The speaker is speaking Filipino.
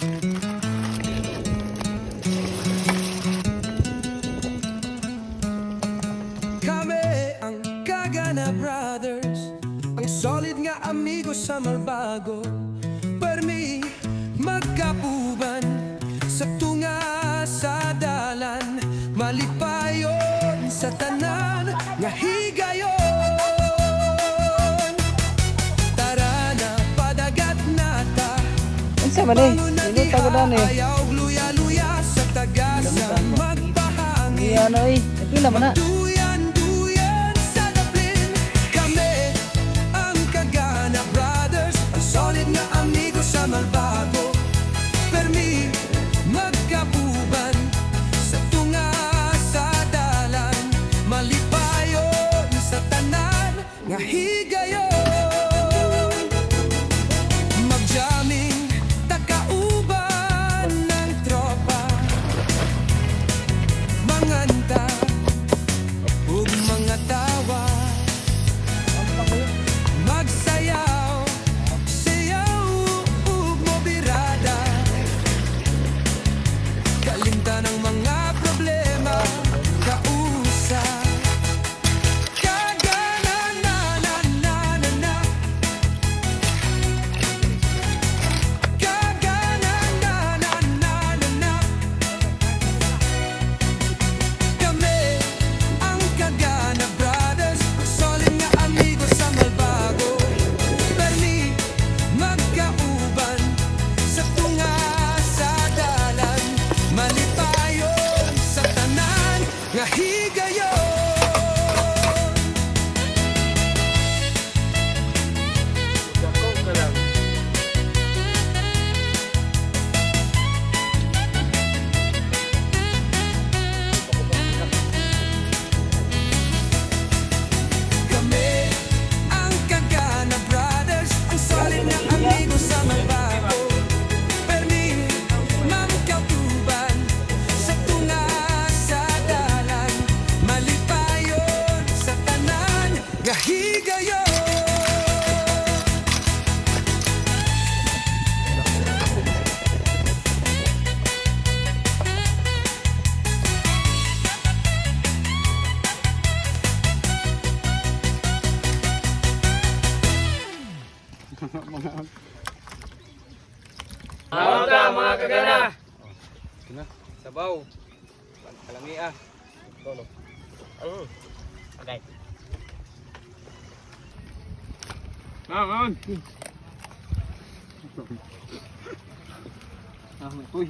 Kami ang Kagana Brothers, ang solid nga amigo sa Malbago. Permi magkapuban sa tunga sa dalan, malipayon sa tanan nga higayon. Tara na padagat nata, Unsa man eh? Dili tagudan eh. ayaw luya-luya sa tagasa magpahangin. Iya na eh. Pila man na. Duyan sa daplin. Kami ang Kagana Brothers, ang solid nga amigo sa Malbago. Permi magkapuban sa tunga sa dalan, malipayon sa tanan nga higayon. Magjaming takauban ng tropa, manganta ug mga tawa, magsayaw, sayaw ug mobirada, kalimtan ang mga problema, kausap. Kagana na na na na na, Kagana na na na na na. Kami ang Kagana Brothers, solid nga amigo sa Malbago. Permi magkauban sa tunga sa dalan, malipayon sa tanan nga higayon. Kami ang Kagana Brothers, ang solid nga amigo sa Malbago. Permi magkauban sa tunga sa dalan, malipayon sa tanan nga higayon. Tawag ka mga Kagana. Sabaw. Kalangia. Okay. Naon. Uy.